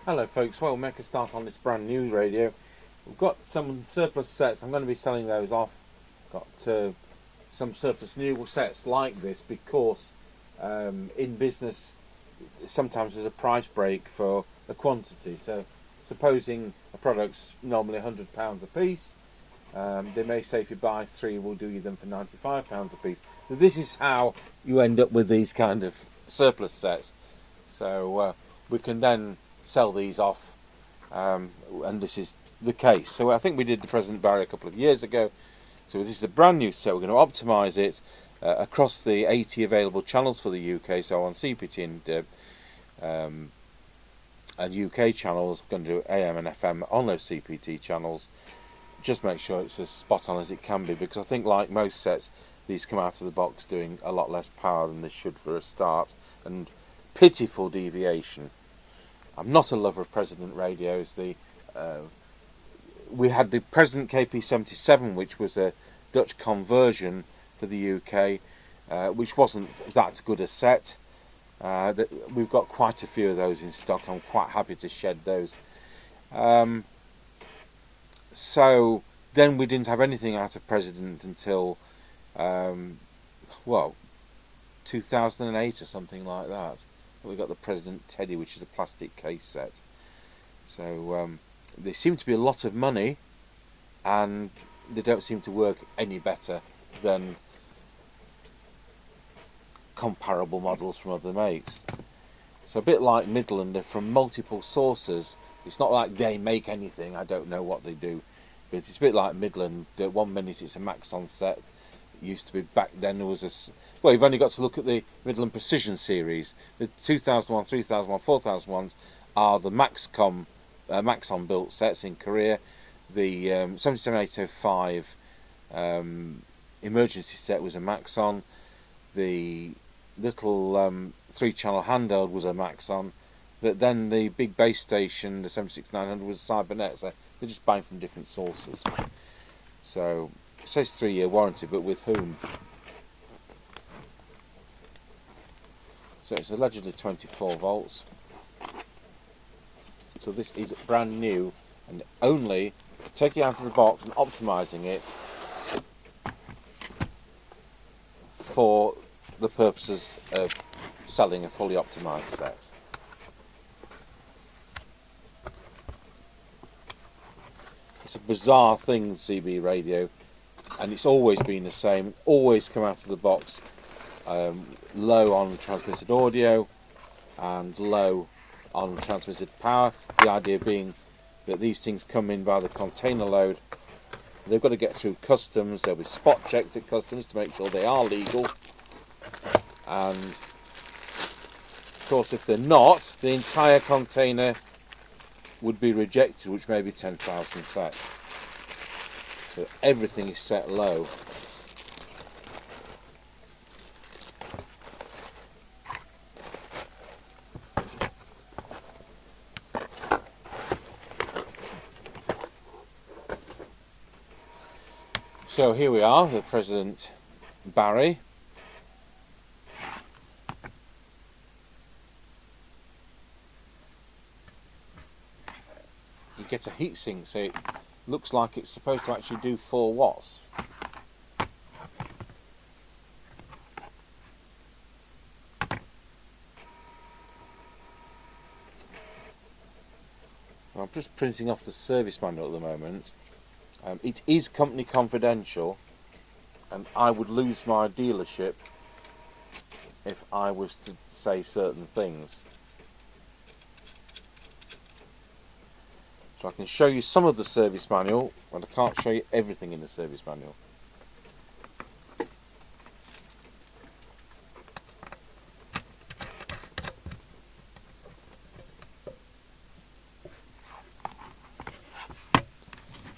Hello folks, well we'll make a start on this brand new radio. We've got some surplus sets, I'm going to be selling those off. Got some surplus new sets like this because in business sometimes there's a price break for the quantity. So supposing a product's normally £100 a piece, they may say if you buy three we'll do you them for £95 a piece. So this is how you end up with these kind of surplus sets. So we can then sell these off, and this is the case. So I think we did the Presideny a couple of years ago. So this is a brand new set. We're going to optimise it across the 80 available channels for the UK. So on CEPT and UK channels, we're going to do AM and FM on those CPT channels. Just make sure it's as spot on as it can be, because I think like most sets, these come out of the box doing a lot less power than they should for a start, and pitiful deviation. I'm not a lover of President radios. We had the President KP77, which was a Dutch conversion for the UK, which wasn't that good a set. We've got quite a few of those in stock. I'm quite happy to shed those. So then we didn't have anything out of President until 2008 or something like that. We got the President Teddy, which is a plastic case set. So they seem to be a lot of money, and they don't seem to work any better than comparable models from other makes. So a bit like Midland, they're from multiple sources. It's not like they make anything. I don't know what they do, but it's a bit like Midland. 1 minute it's a Maxon set. It used to be back then there was a. Well, you've only got to look at the Midland Precision series. The 2001, 3001, 4001s are the Maxon built sets in Korea. The 77805 emergency set was a Maxon. The little 3-channel handheld was a Maxon. But then the big base station, the 76900, was a Cybernet. So they're just buying from different sources. So it says 3-year warranty, but with whom? So it's allegedly 24 volts. So this is brand new, and only taking it out of the box and optimising it for the purposes of selling a fully optimised set. It's a bizarre thing, CB radio, and it's always been the same. Always come out of the box low on transmitted audio and low on transmitted power. The idea being that these things come in by the container load. They've got to get through customs. They'll be spot checked at customs to make sure they are legal. And of course, if they're not, the entire container would be rejected, which may be 10,000 sets. So everything is set low. So here we are, the President Barry. You get a heatsink, so it looks like it's supposed to actually do 4 watts. I'm just printing off the service manual at the moment. It is company confidential, and I would lose my dealership if I was to say certain things. So I can show you some of the service manual, but I can't show you everything in the service manual.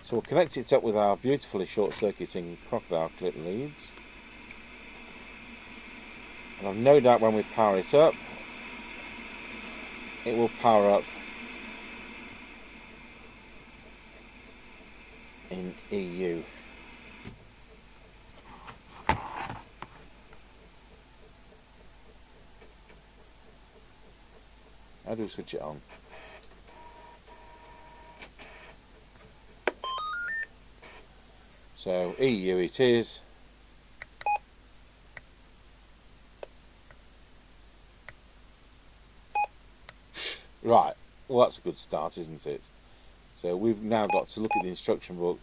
So we'll connect it up with our beautifully short-circuiting crocodile clip leads. And I've no doubt when we power it up, it will power up in EU. How do we switch it on? So EU it is. Right, well that's a good start, isn't it? So we've now got to look at the instruction book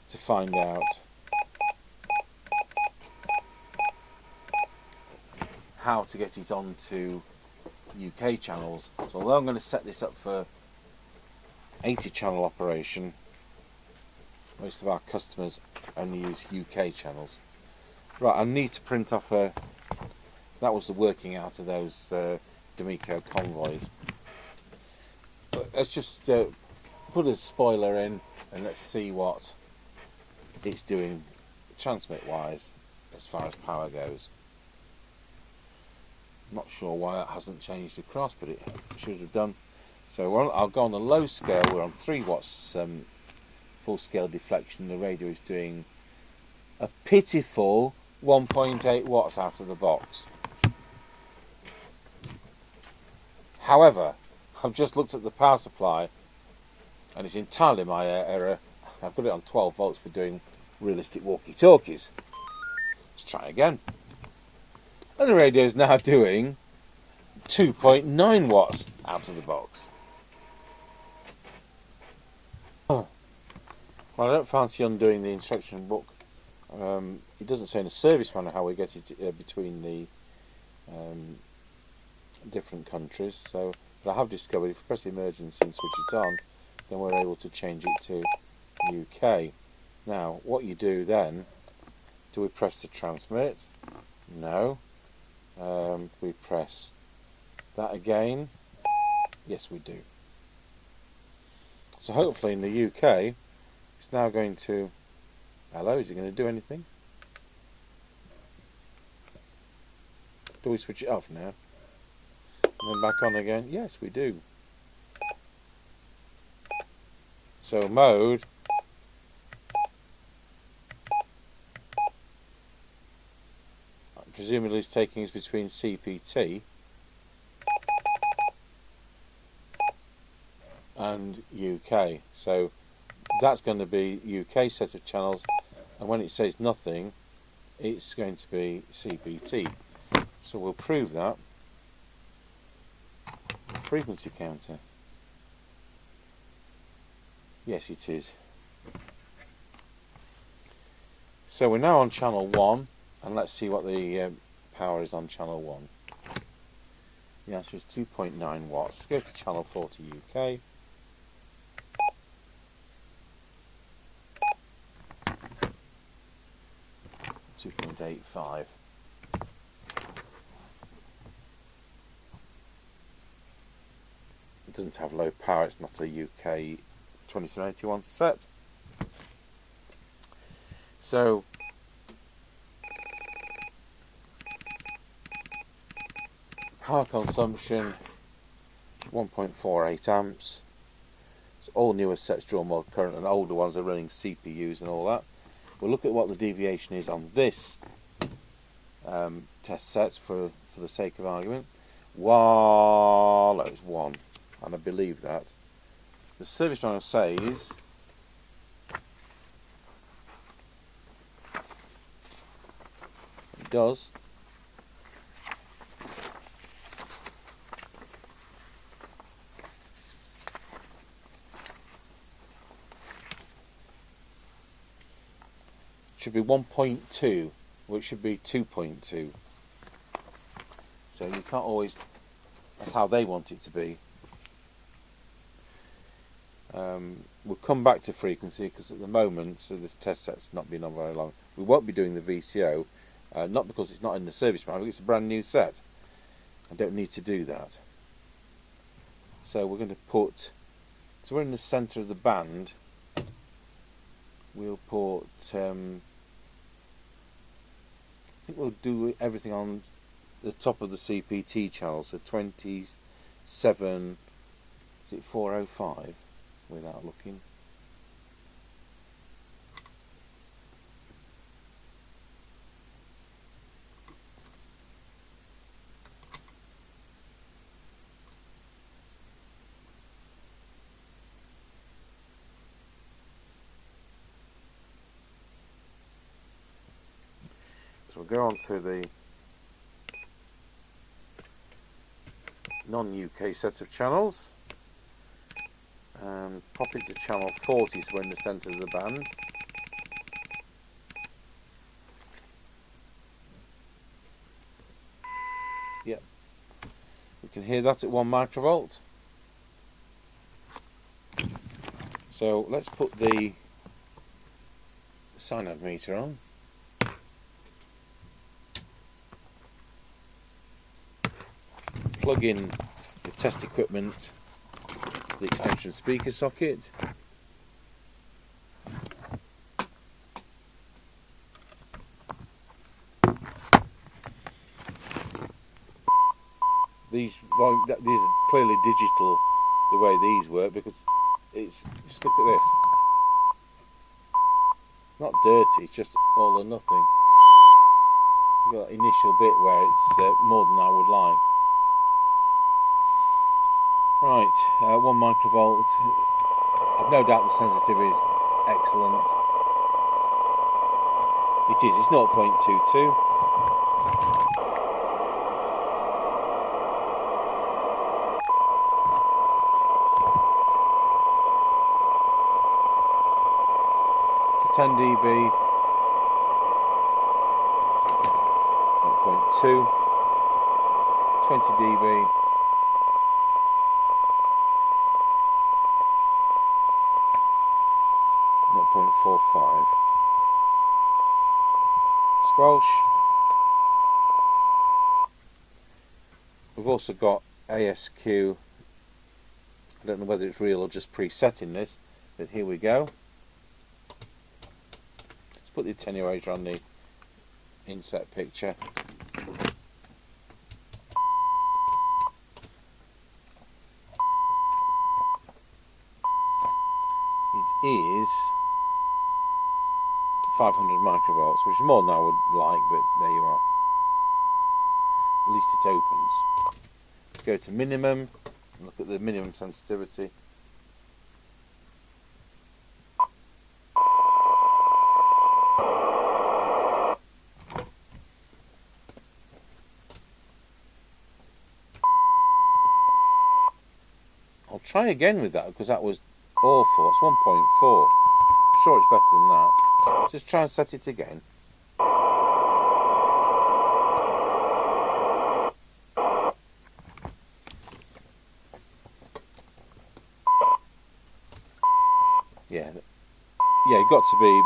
to find out how to get it onto UK channels. So although I'm going to set this up for 80 channel operation, most of our customers only use UK channels. Right, I need to print off that was the working out of those D'Amico convoys. But let's just put a spoiler in and let's see what it's doing transmit wise as far as power goes. Not sure why that hasn't changed across, but it should have done. So I'll go on the low scale. We're on 3 watts full scale deflection. The radio is doing a pitiful 1.8 watts out of the box. However, I've just looked at the power supply and it's entirely my error. I've got it on 12 volts for doing realistic walkie-talkies. Let's try again. And the radio is now doing 2.9 watts out of the box. Oh. Well, I don't fancy undoing the instruction book. It doesn't say in the service manual how we get it between the different countries. So, but I have discovered if we press the emergency and switch it on, then we're able to change it to UK. Now, what you do then? Do we press the transmit? No. We press that again. Yes, we do. So hopefully in the UK, it's now going to. Hello, is it going to do anything? Do we switch it off now? And then back on again? Yes, we do. So mode. Presumably it's taking us between CPT and UK. So that's going to be UK set of channels, and when it says nothing, it's going to be CPT. So we'll prove that. Frequency counter. Yes, it is. So we're now on channel 1. And let's see what the power is on channel 1. The answer is 2.9 watts. Go to channel 40 UK. .85. It doesn't have low power, it's not a UK 2781 set. So power consumption 1.48 amps. So all newer sets draw more current and older ones are running CPUs and all that. We'll look at what the deviation is on this test set for the sake of argument. Well, that was 1, and I believe that. The service manual says it does. Should be 1.2, which should be 2.2. So you can't always. That's how they want it to be. We'll come back to frequency because at the moment, so this test set's not been on very long. We won't be doing the VCO, not because it's not in the service manual. It's a brand new set. I don't need to do that. So we're going to put. So we're in the centre of the band. We'll put. I think we'll do everything on the top of the CPT channel, so 27, is it 405 without looking? go on to the non-UK set of channels and pop it to channel 40, so we're in the centre of the band. Yep, we can hear that at 1 microvolt. So let's put the synode meter on. Plug in the test equipment to the extension speaker socket. These are clearly digital, the way these work, because it's, just look at this. Not dirty, it's just all or nothing. You've got initial bit where it's more than I would like. Right, 1 microvolt. I've no doubt the sensitivity is excellent. It is, it's 0.22. For 10 dB, 0.2, 20 dB. 0.45. Squelch. We've also got ASQ. I don't know whether it's real or just presetting this, but here we go. Let's put the attenuator on the inset picture. It is 500 microvolts, which is more than I would like, but there you are. At least it opens. Let's go to minimum and look at the minimum sensitivity. I'll try again with that because that was awful. It's 1.4. I'm sure it's better than that. Just try and set it again. Yeah, you've got to be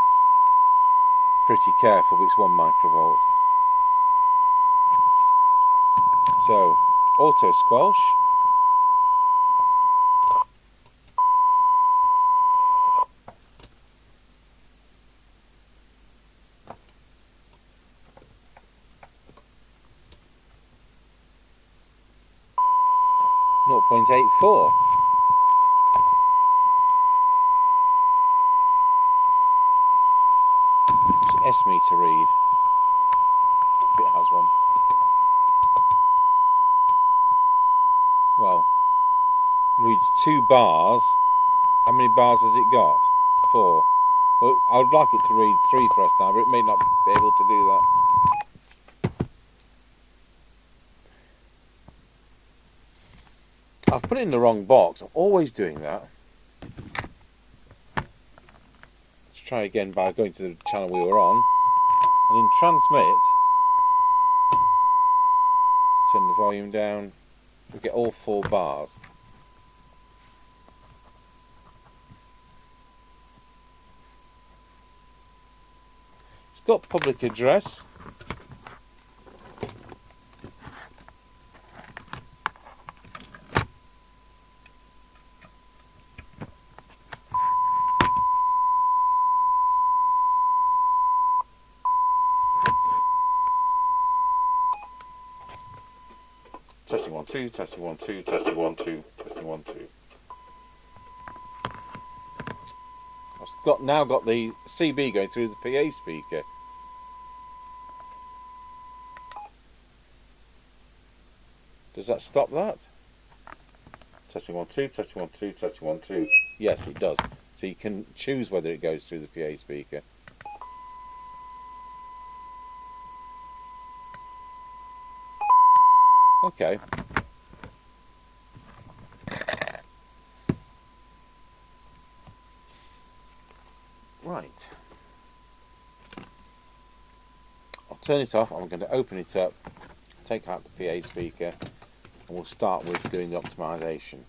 pretty careful, but it's 1 microvolt. So, auto squelch. .84. It's S meter read, if it has one. Well, reads 2 bars. How many bars has it got? 4. Well, I would like it to read 3 for us now, but it may not be able to do that. I've put it in the wrong box. I'm always doing that. Let's try again by going to the channel we were on. And in transmit, turn the volume down. We get all 4 bars. It's got public address. Testing 1 2, testing 1 2, testing 1 2, testing 1 2. I've now got the CB going through the PA speaker. Does that stop that? Testing 1 2, testing 1 2, testing 1 2. Yes, it does. So you can choose whether it goes through the PA speaker. Okay. Right. I'll turn it off. I'm going to open it up, take out the PA speaker, and we'll start with doing the optimisation.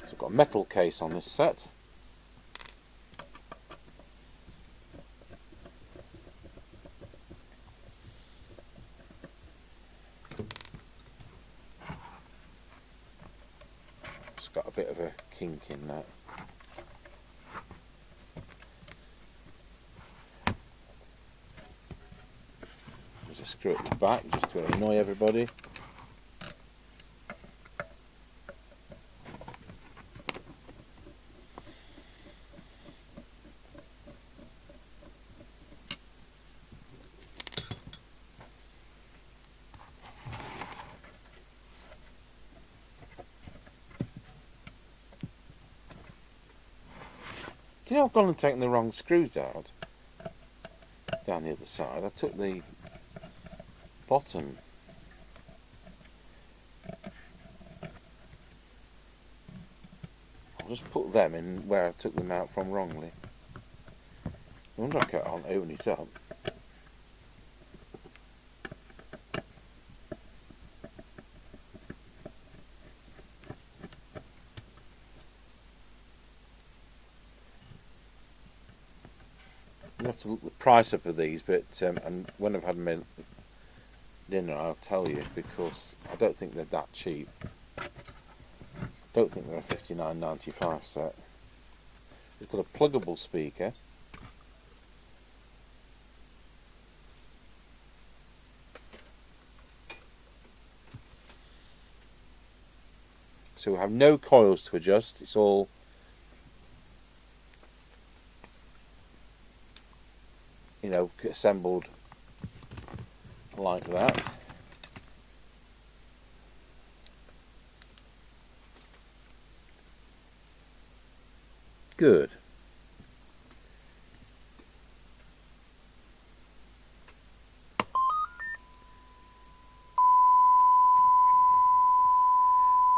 So I've got a metal case on this set. It's got a bit of a kink in that. There's a screw at the back just to annoy everybody. You know, I've gone and taken the wrong screws out down the other side. I took the bottom. I'll just put them in where I took them out from wrongly. I wonder if I can't open it up. I have to look the price up of these, but and when I've had my dinner, I'll tell you, because I don't think they're that cheap. Don't think they're a $59.95 set. It's got a pluggable speaker. So we have no coils to adjust. It's all assembled like that. Good.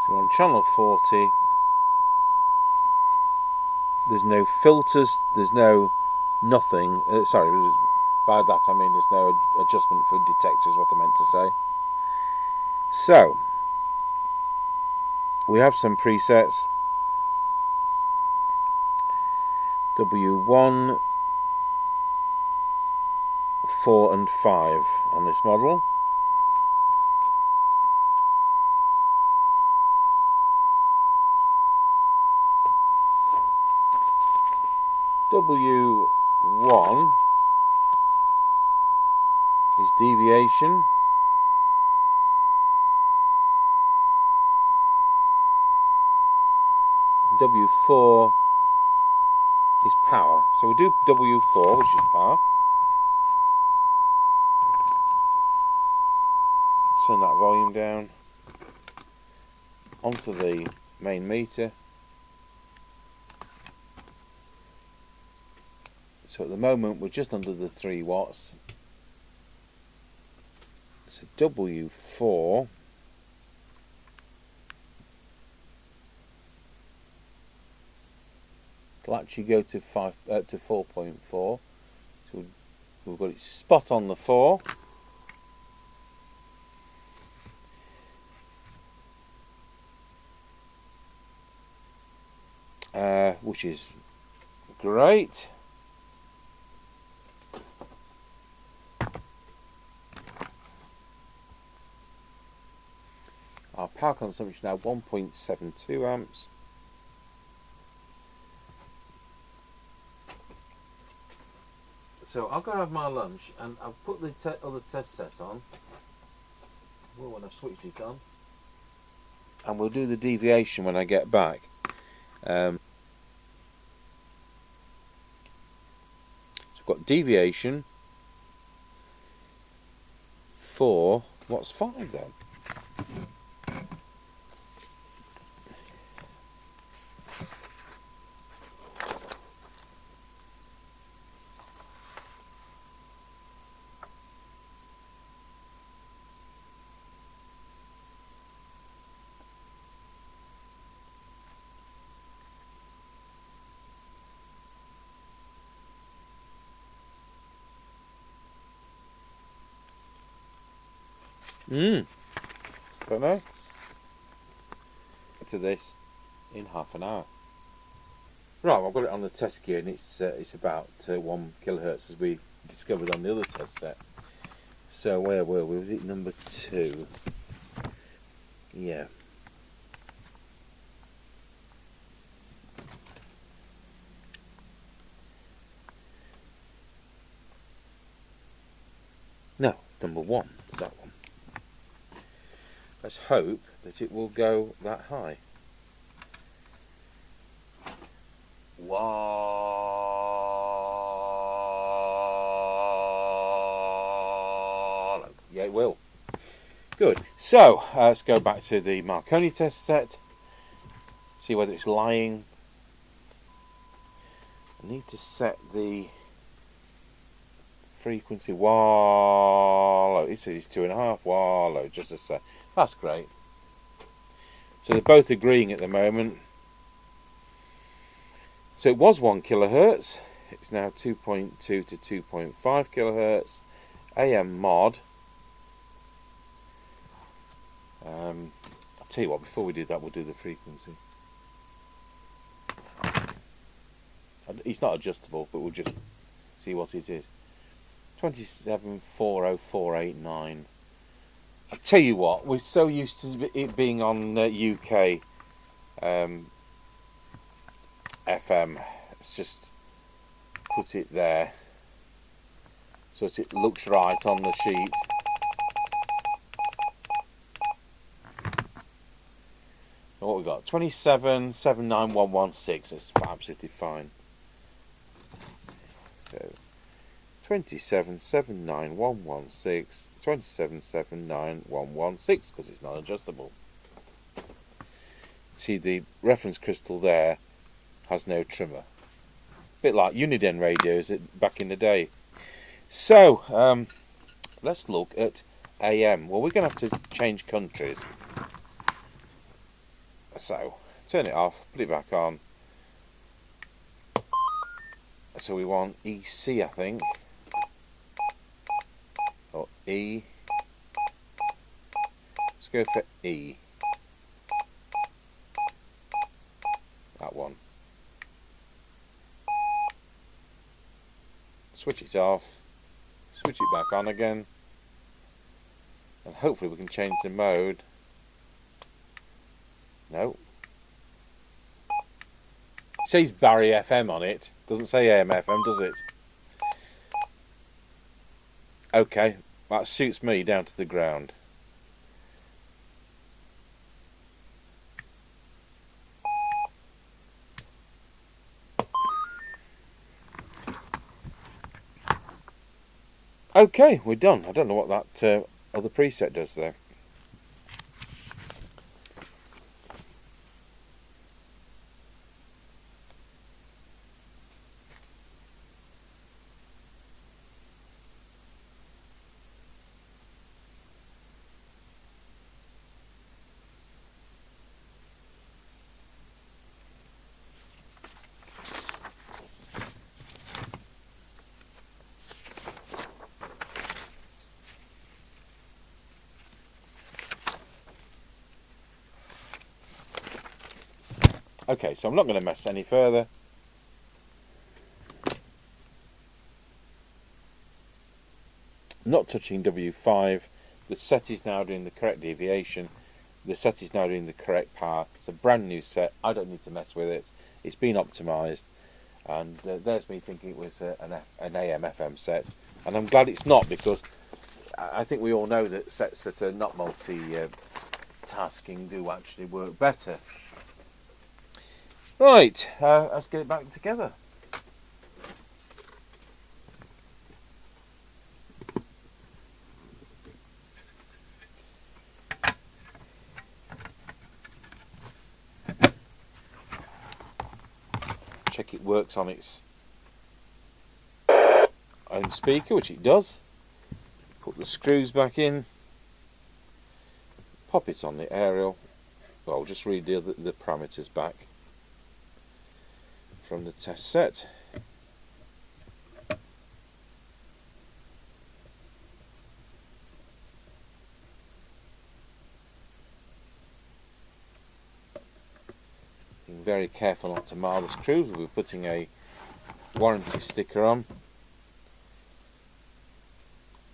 So on channel 40, there's no filters, there's no nothing. Sorry, by that I mean there's no adjustment for detectors, what I meant to say. So, we have some presets. W1, 4 and 5 on this model. W1 is deviation. W4 is power. So we'll do W4, which is power. Turn that volume down onto the main meter. So at the moment we're just under the 3 watts. So W4 will actually go to 4.4. So we've got it spot on the 4. Which is great. Our power consumption now 1.72 amps. So I'll go have my lunch and I'll put the other test set on. Well, when I've switched it on. And we'll do the deviation when I get back. So we've got deviation, 4. What's 5 then? Don't know. To this in half an hour. Right, well, I've got it on the test gear, and it's about 1 kilohertz, as we discovered on the other test set. So where were we? Was it number 2? Yeah. No, number 1 is that one. Let's hope that it will go that high. Wow. Yeah, it will. Good. So, let's go back to the Marconi test set. See whether it's lying. I need to set the frequency. Wallow. It says it's 2.5. Wallow. Just a sec. That's great. So they're both agreeing at the moment. So it was 1 kilohertz. It's now 2.2 to 2.5 kilohertz. AM mod. I'll tell you what, before we do that, we'll do the frequency. It's not adjustable, but we'll just see what it is. 27,40489. I'll tell you what, we're so used to it being on UK FM. Let's just put it there so that it looks right on the sheet. So what we got? 27,79116. That's absolutely fine. So 27,79116, 27,79116, because it's not adjustable. See, the reference crystal there has no trimmer. A bit like Uniden radios back in the day. So, let's look at AM. Well, we're going to have to change countries. So, turn it off, put it back on. So we want EC, I think. Or E. Let's go for E. That one. Switch it off. Switch it back on again. And hopefully we can change the mode. No. It says Barry FM on it. Doesn't say AM FM, does it? Okay, that suits me down to the ground. Okay, we're done. I don't know what that other preset does there. Okay, so I'm not going to mess any further. Not touching W5. The set is now doing the correct deviation. The set is now doing the correct power. It's a brand new set. I don't need to mess with it. It's been optimised. And there's me thinking it was an AM FM set. And I'm glad it's not, because I think we all know that sets that are not multi-tasking do actually work better. Right, let's get it back together. check it works on its own speaker, which it does. Put the screws back in, pop it on the aerial. Well, just read the parameters back from the test set. Being very careful not to mar the screws. We'll be putting a warranty sticker on.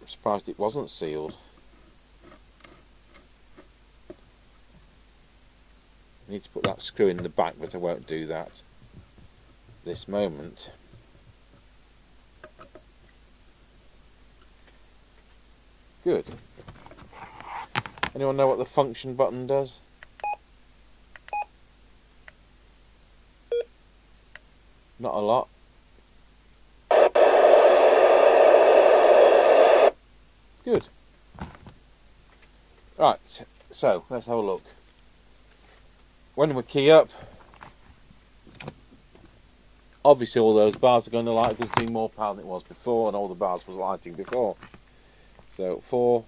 I'm surprised it wasn't sealed. I need to put that screw in the back, but I won't do that this moment. Good. Anyone know what the function button does? Not a lot. Good. Right, so let's have a look. When we key up, obviously all those bars are going to light because it's doing more power than it was before, and all the bars was lighting before. So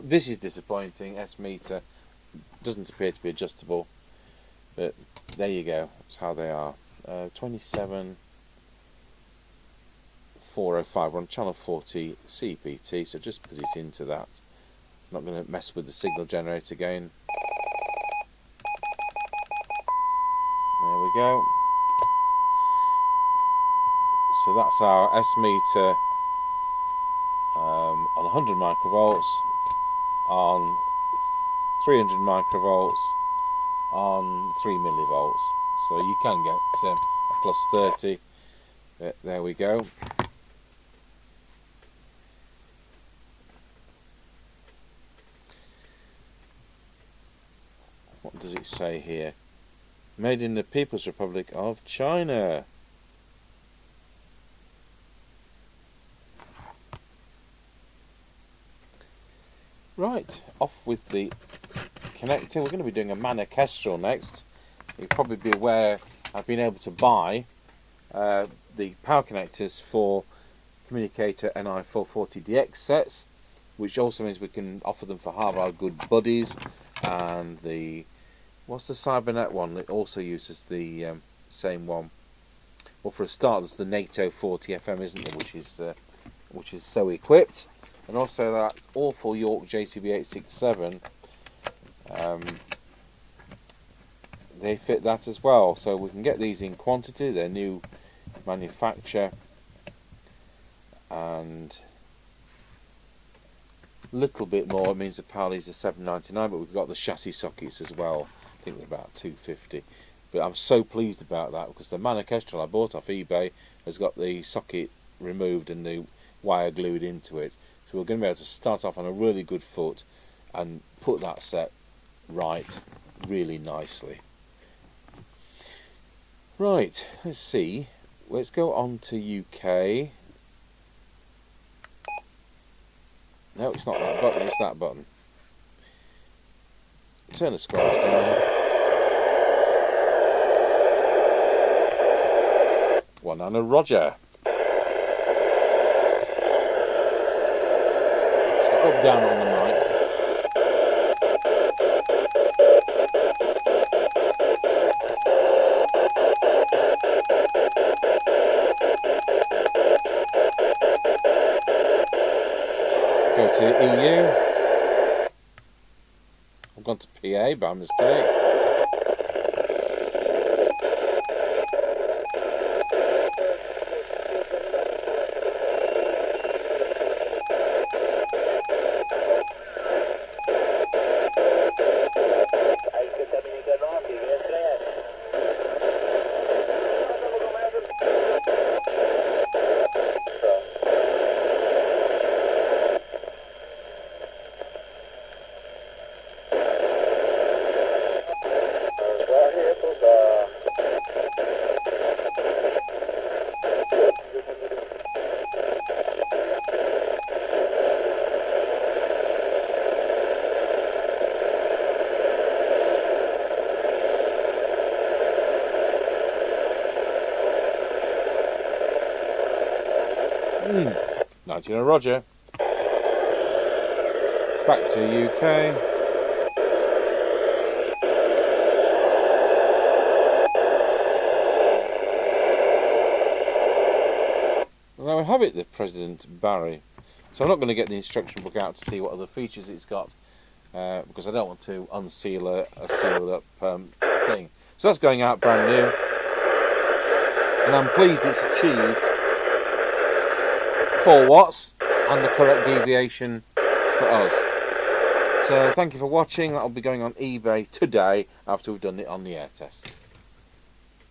this is disappointing. S meter doesn't appear to be adjustable, but there you go. That's how they are. 27405. We're on channel 40 CEPT, so just put it into that. I'm not going to mess with the signal generator again. There we go. So that's our S meter on 100 microvolts, on 300 microvolts, on 3 millivolts. So you can get a plus 30. There we go. What does it say here? Made in the People's Republic of China. Right, off with the connector. We're going to be doing a Monetizaton next. You'll probably be aware I've been able to buy the power connectors for communicator NI440DX sets, which also means we can offer them for our good buddies, and the what's the Cybernet one that also uses the same one? Well, for a start, there's the NATO 40 FM, isn't there, which is so equipped, and also that awful York JCB 867. They fit that as well, so we can get these in quantity. They're new manufacture, and a little bit more. It means the power leads are $7.99, but we've got the chassis sockets as well. I think they're about $2.50. But I'm so pleased about that because the Monetizaton I bought off eBay has got the socket removed and the wire glued into it. So we're going to be able to start off on a really good foot and put that set right really nicely. Right, let's see. Let's go on to UK. No, it's not that button, it's that button. Turn the squelch down. 1 and a Roger. So up, down on the mic. Go to EU. I've gone to PA by mistake. 19 Roger. Back to UK. Now we have it, the President Barry. So I'm not going to get the instruction book out to see what other features it's got, because I don't want to unseal a sealed up thing. So that's going out brand new, and I'm pleased it's achieved 4 watts and the correct deviation for us. So thank you for watching. That'll be going on eBay today after we've done it on the air test.